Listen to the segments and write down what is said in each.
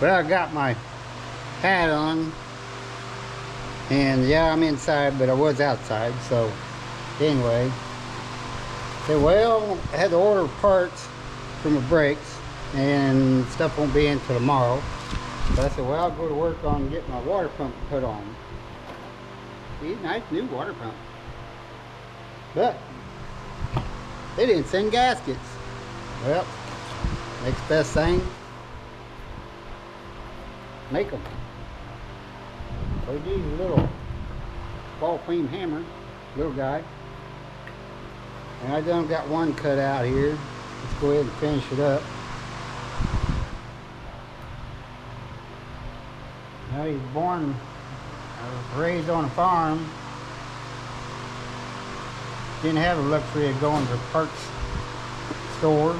Well, I got my hat on, and yeah, I'm inside, but I was outside. So anyway, said, well, I had to order parts for my brakes, and stuff won't be in till tomorrow. So I said, well, I'll go to work on getting my water pump put on. See, nice new water pump. But they didn't send gaskets. Well, next best thing, make them. So we use a little ball peen hammer, little guy. And I done got one cut out here. Let's go ahead and finish it up. Now he's born, raised on a farm. Didn't have the luxury of going to the parts store.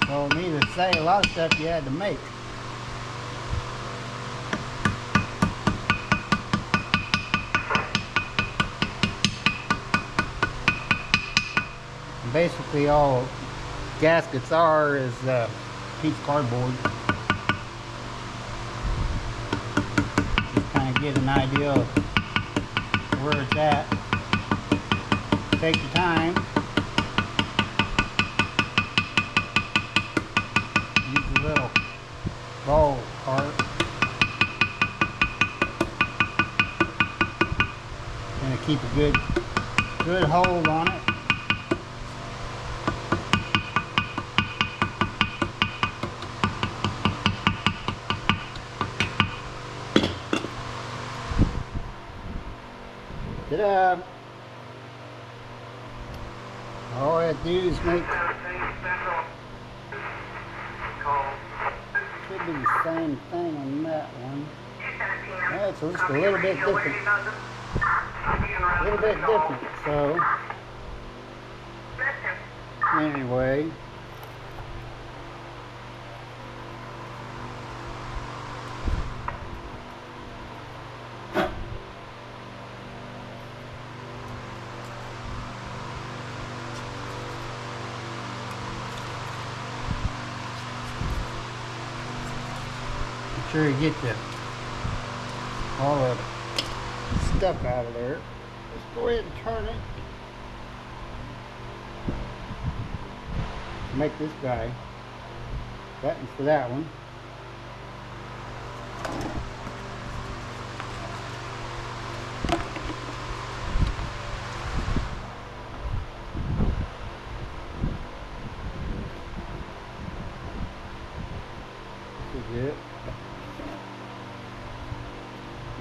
So needless to say, a lot of stuff you had to make. And basically all gaskets are is piece of cardboard. Just kind of get an idea of where it's at. Take your time. Use a little ball part. Gonna keep a good hold on it. Ta-da! All I have to do is make, should be the same thing on that one. That's just a little bit different. A little bit different, so anyway. Make sure you get all of the stuff out of there. Let's go ahead and turn it. Make this guy buttons for that one. This is it.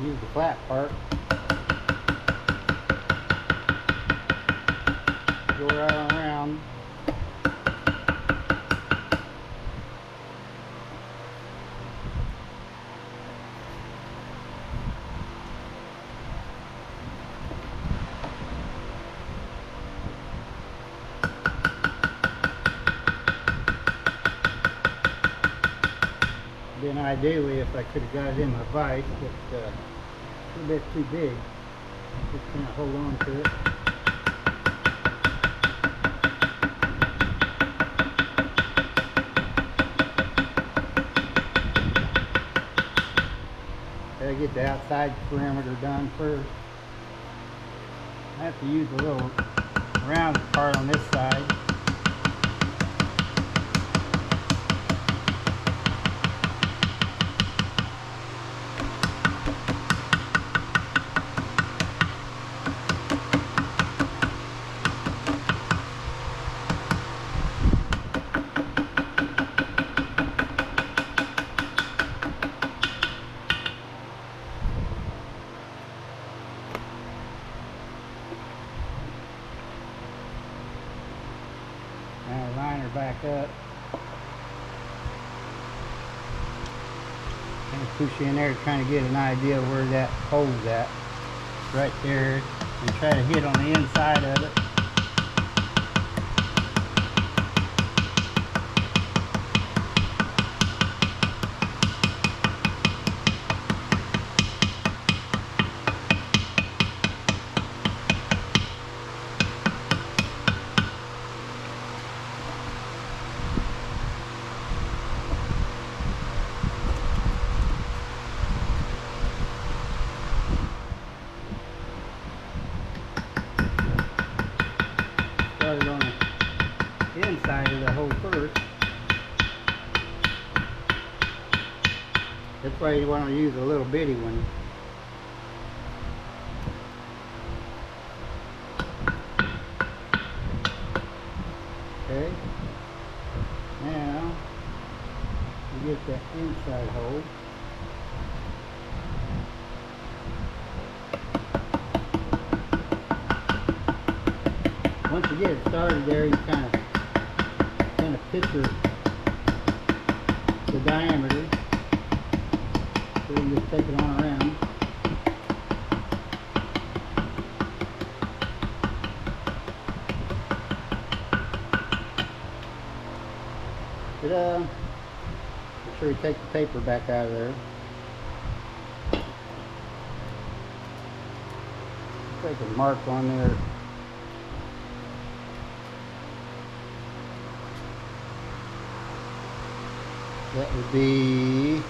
Use the flat part. Go right around. Then ideally, if I could have got it in my vise, but a little bit too big. Just kind of hold on to it. Gotta get the outside perimeter done first. I have to use a little round part on this side. Now line her back up. Kind of push in there, trying to get an idea of where that hole's at. Right there. And try to hit on the inside of it. started on the inside of the hole first. That's why you want to use a little bitty one. Okay. Now you get that inside hole. Once you get it started there, you kind of picture the diameter. So you just take it on around. Ta-da! Make sure you take the paper back out of there. Take a mark on there. That would be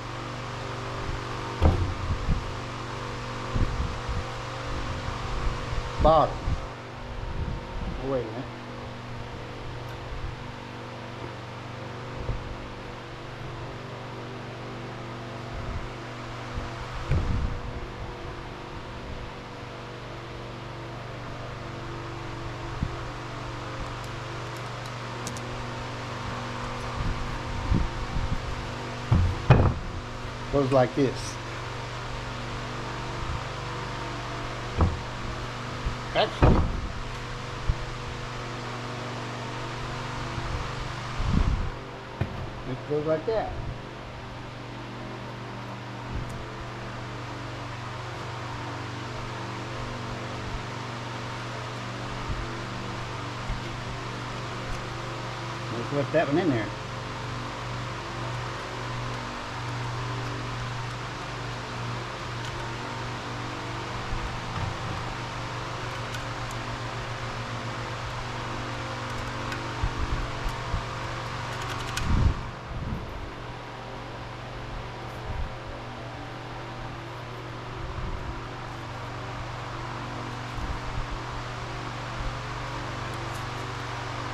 bottom. Oh, wait a minute. Goes like this. Actually, it goes like that. Let's put that one in there.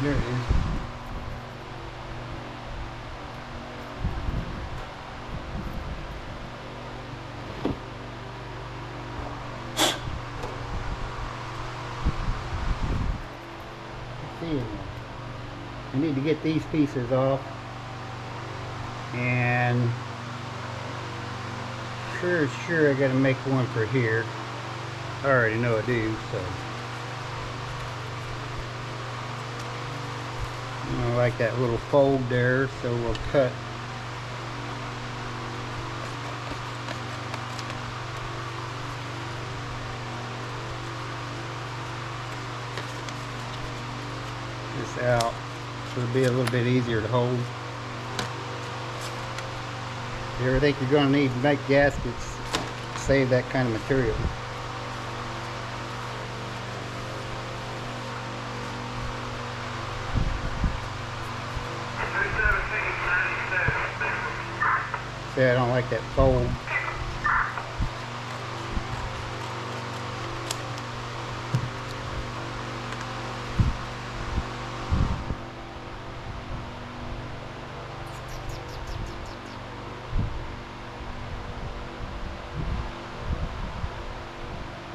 There it is. See, I need to get these pieces off, and sure I gotta make one for here. I already know I do, so. I like that little fold there, so we'll cut this out so it'll be a little bit easier to hold. If you ever think you're going to need to make gaskets, save that kind of material. See, I don't like that fold.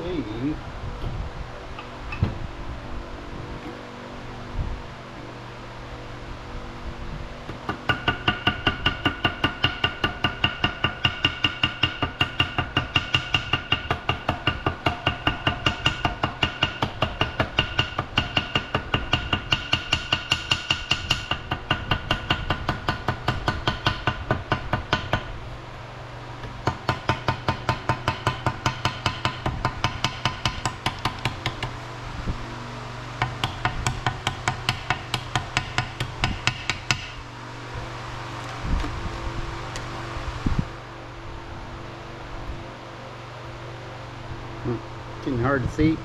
See. Getting hard to see.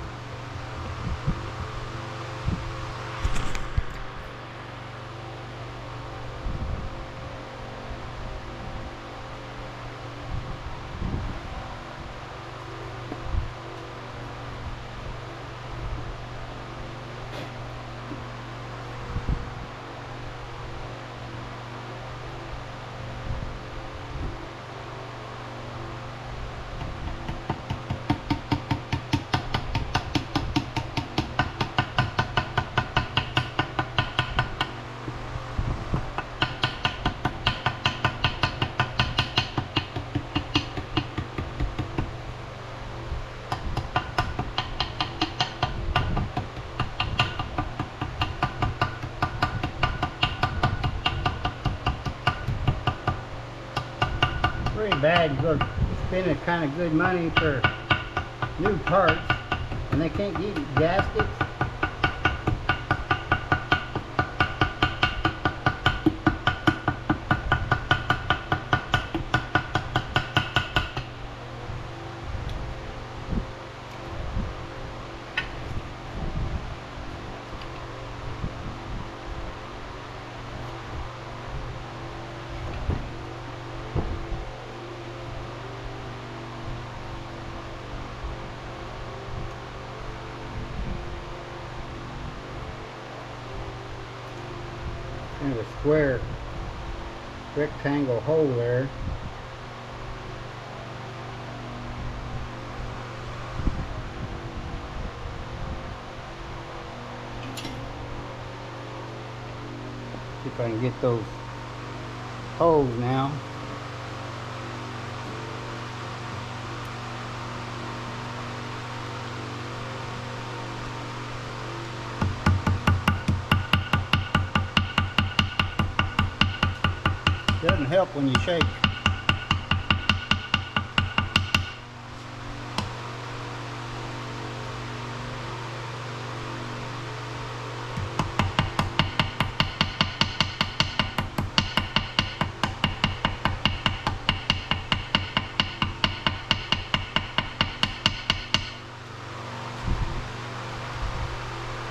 too bad you go spending kind of good money for new parts and they can't get gaskets. Kind of a square rectangle hole there. See if I can get those holes now. Doesn't help when you shake.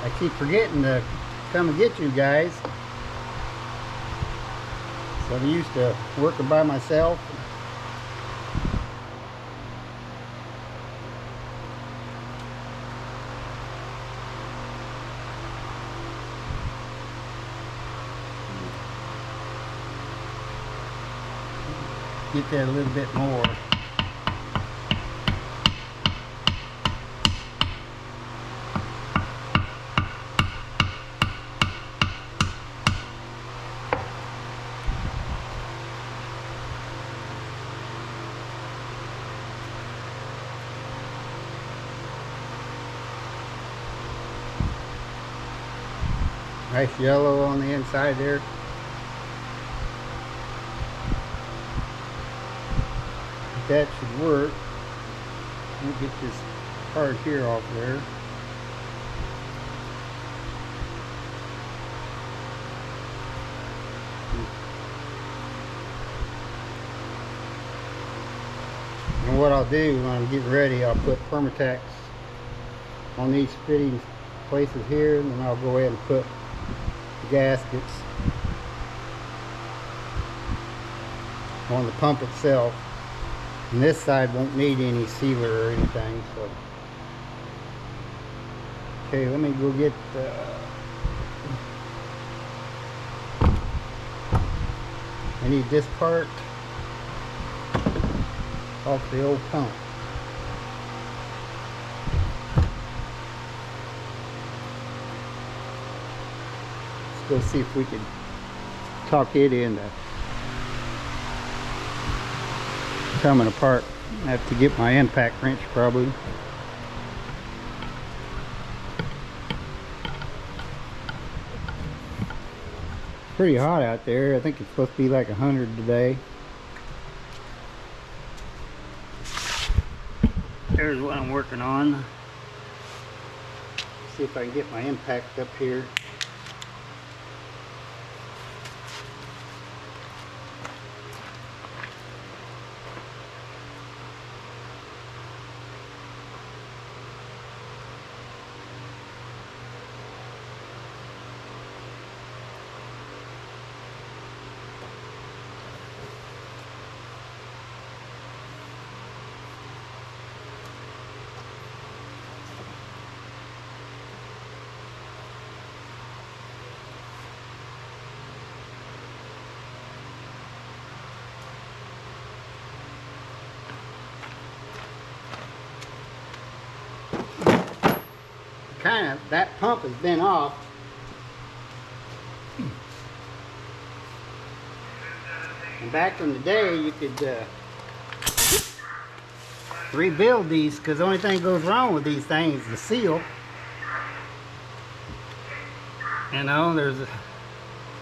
I keep forgetting to come and get you guys. So I'm used to working by myself. Get that a little bit more. Nice yellow on the inside there. That should work. Let me get this part here off there. And what I'll do when I'm getting ready, I'll put Permatex on these fitting places here, and then I'll go ahead and put gaskets on the pump itself, and this side won't need any sealer or anything. So okay, let me go get I need this part off the old pump. Go see if we can talk it into coming apart. I have to get my impact wrench probably. Pretty hot out there. I think it's supposed to be like 100 today. There's what I'm working on. See if I can get my impact up here. Kind of, that pump has been off. And back in the day, you could rebuild these, because the only thing goes wrong with these things is the seal. You know, there's a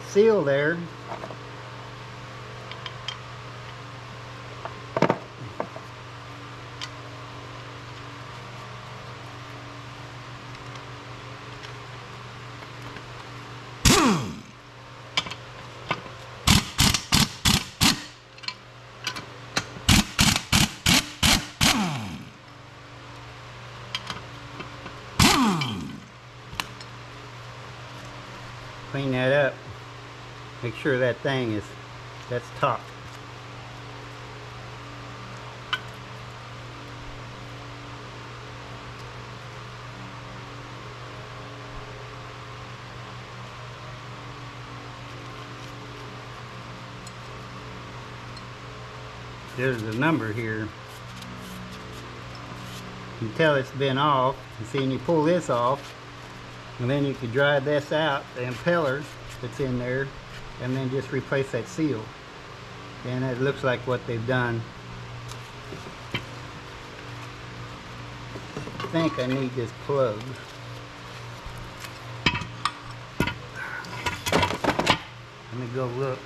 seal there. clean that up. Make sure that thing is, that's top. There's a number here. You can tell it's been off. You see, and you pull this off, and then you can drive this out, the impeller that's in there, and then just replace that seal. And it looks like what they've done. I think I need this plug. Let me go look.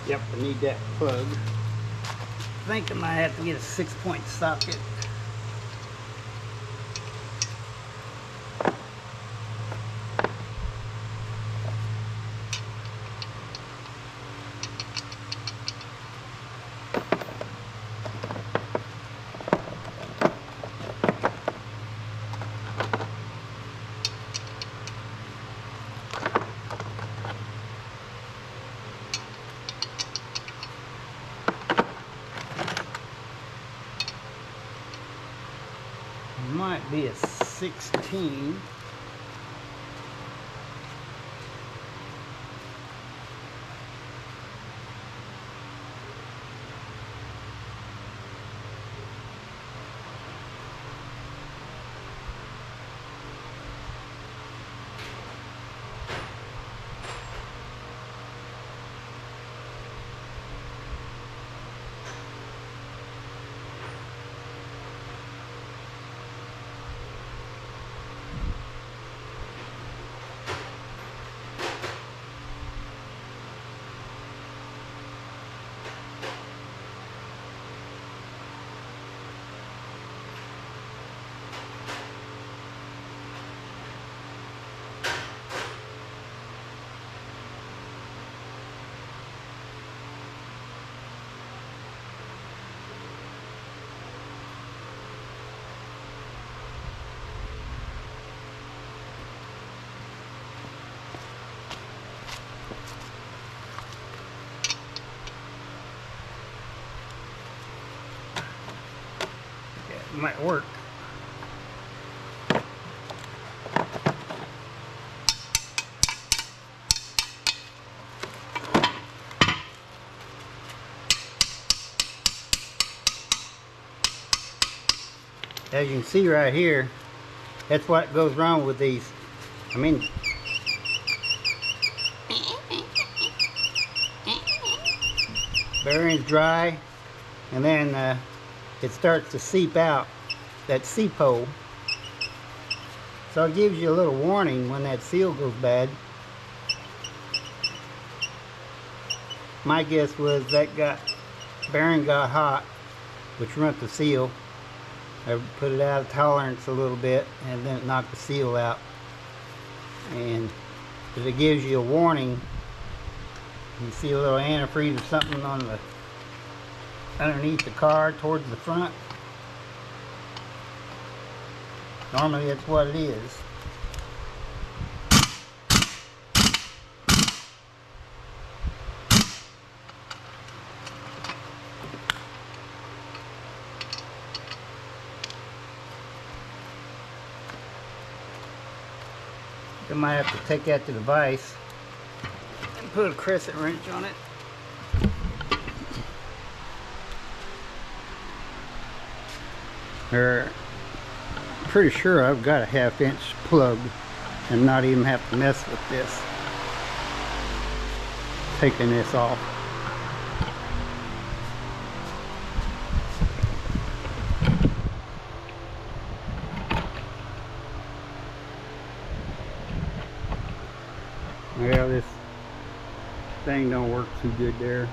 Yep, I need that plug. I think I might have to get a 6-point socket. Might be a 16. Might work. As you can see right here, that's what goes wrong with these. I mean, bearing's dry, and then it starts to seep out, that seep hole. So it gives you a little warning when that seal goes bad. My guess was that bearing got hot, which ruined the seal. I put it out of tolerance a little bit, and then it knocked the seal out. And if it gives you a warning, you see a little antifreeze or something on the underneath the car towards the front. Normally that's what it is. I might have to take that to the vise and put a crescent wrench on it. Pretty sure I've got a 1/2-inch plug and not even have to mess with this. Taking this off. Well, this thing don't work too good there.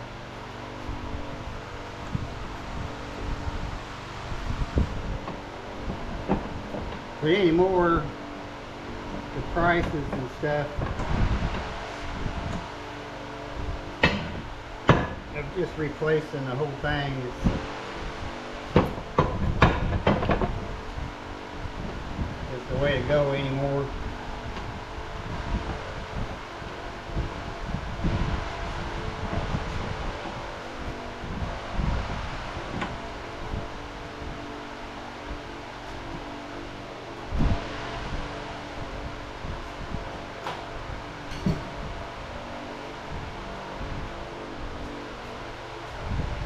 But anymore, the prices and stuff of just replacing the whole thing is the way to go anymore.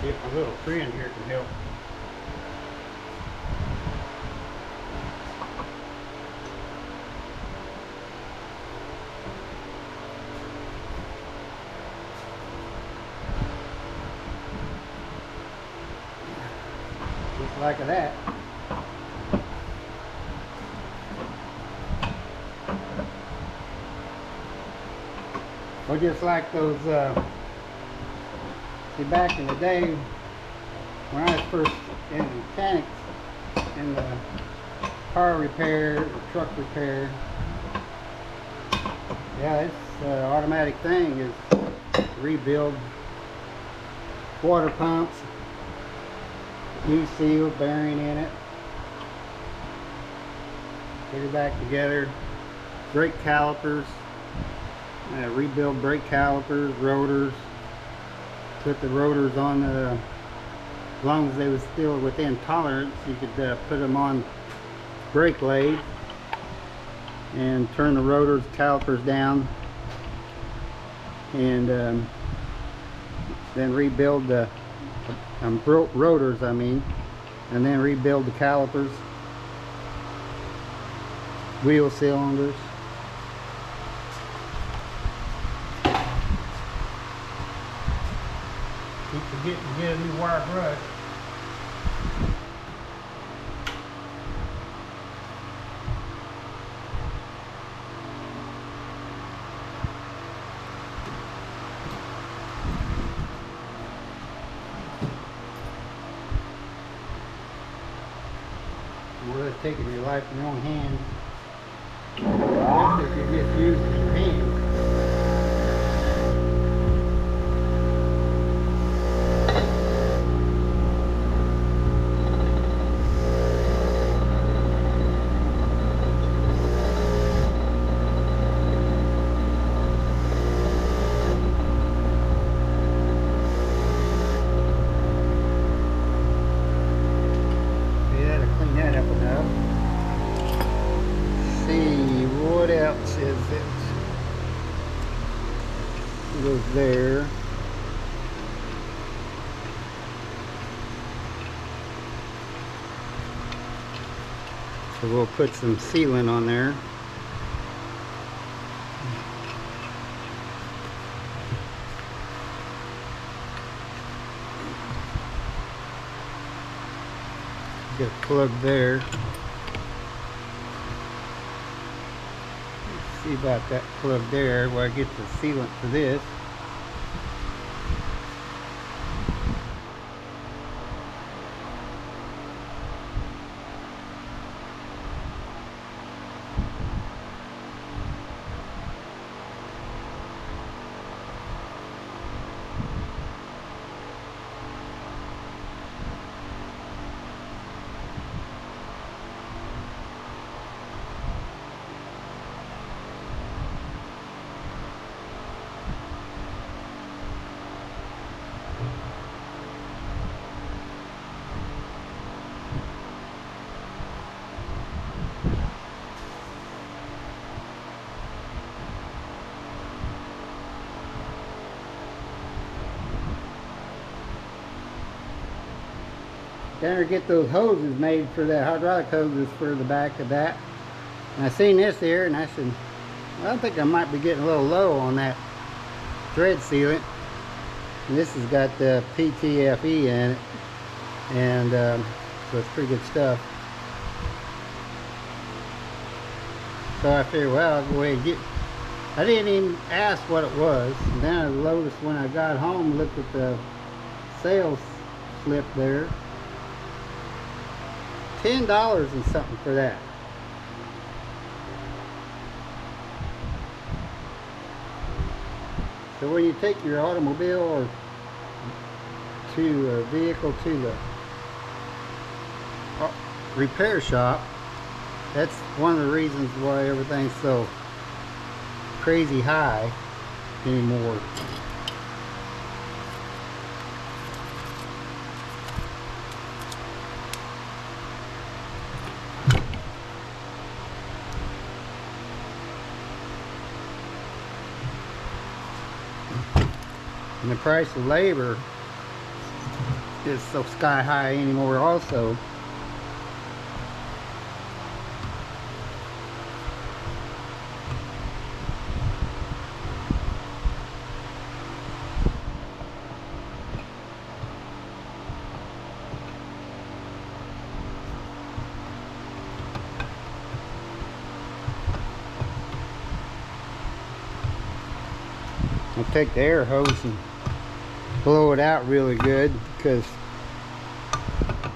If my little friend here can help. Just like that. Well, just like those see, back in the day when I was first in mechanics in the car repair, or truck repair, yeah, it's automatic thing is rebuild water pumps, new seal, bearing in it, put it back together, brake calipers, rebuild brake calipers, rotors, put the rotors on the, as long as they were still within tolerance, you could put them on brake lathe and turn the rotors, calipers down, and then rebuild the rotors, I mean, and then rebuild the calipers, wheel cylinders. Keep forgetting to get a new wire brush. Worth taking your life in your own hands. Especially if you just use your hands. What else is it? It goes there. So we'll put some sealant on there. Get a plug there. See about that plug there where I get the sealant for this. Better get those hoses made for that, hydraulic hoses for the back of that. And I seen this here and I said, well, I think I might be getting a little low on that thread sealant. And this has got the PTFE in it, and so it's pretty good stuff. So I figured, well, I'll go ahead and I didn't even ask what it was. And then I noticed when I got home, looked at the sales slip there. $10 and something for that. So when you take your automobile or to a vehicle to the repair shop, that's one of the reasons why everything's so crazy high anymore. And the price of labor is so sky high anymore also. I'll take the air hose and blow it out really good, because I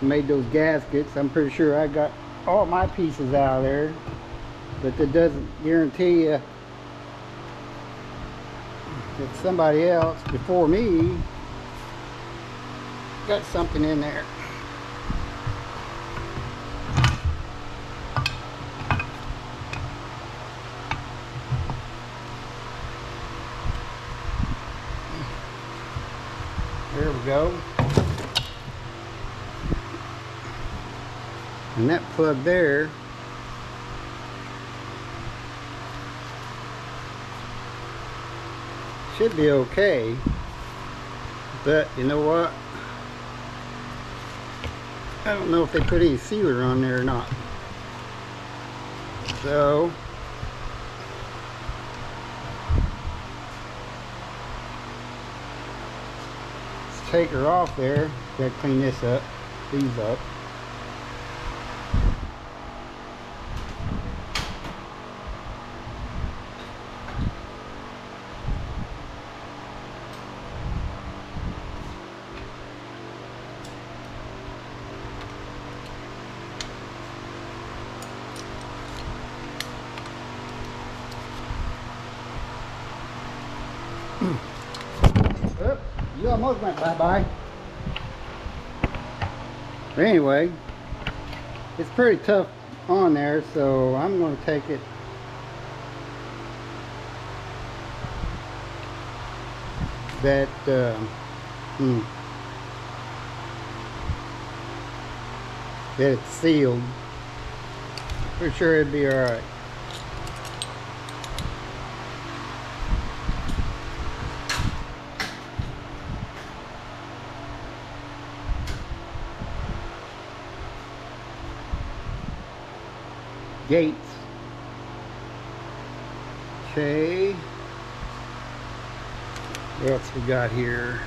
made those gaskets. I'm pretty sure I got all my pieces out of there, but that doesn't guarantee you that somebody else before me got something in there. There we go. And that plug there should be okay, but you know what? I don't know if they put any sealer on there or not. So take her off there. Gotta clean this up, these up. Oop, you almost went bye-bye. But anyway, it's pretty tough on there, so I'm going to take it that that it's sealed. Pretty sure it'd be alright. Gates. Okay. What else we got here?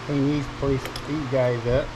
Clean these guys up.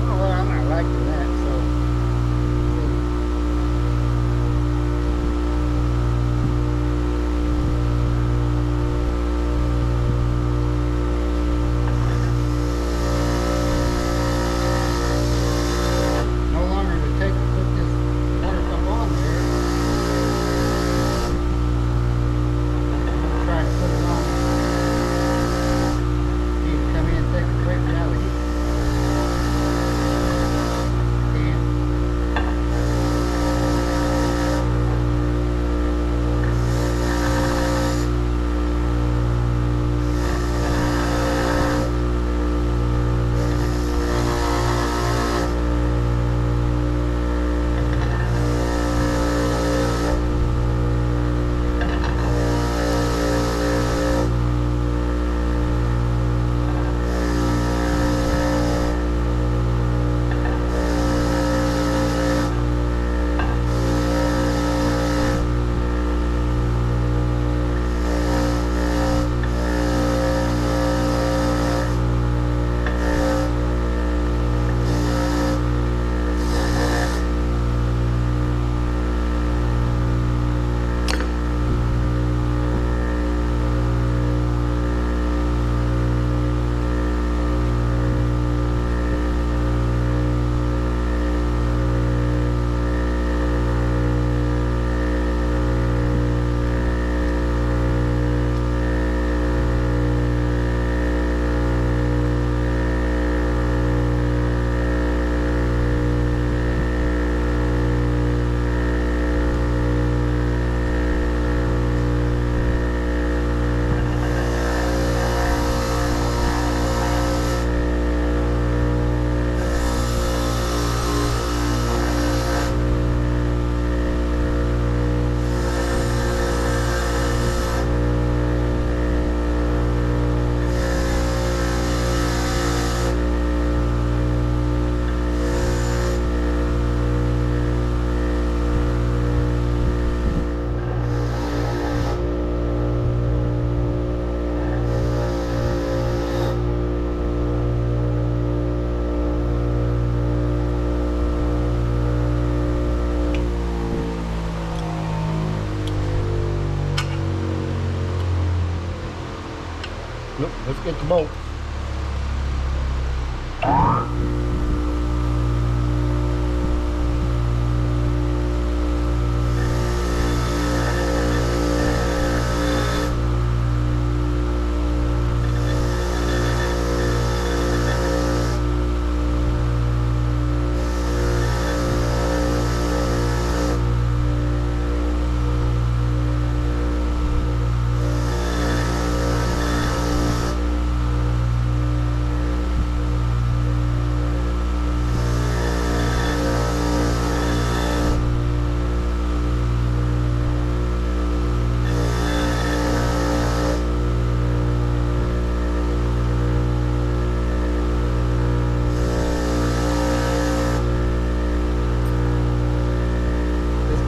Oh, well, I'm not liking that, so. No longer to take to put this water pump on there. I'm gonna try to put it on. Need to come in and take a quick rally. Look, let's get the bolt.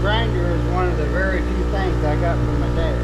Grinder is one of the very few things I got from my dad.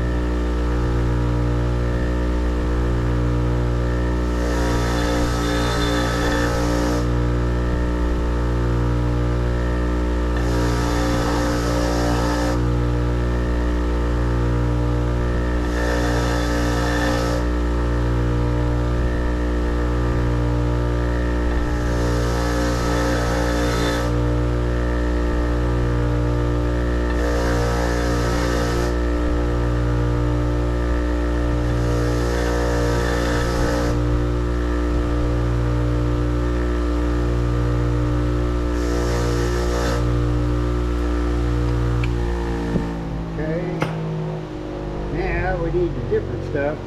We need the different stuff.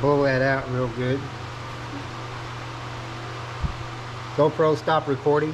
Blow that out real good. GoPro, stop recording.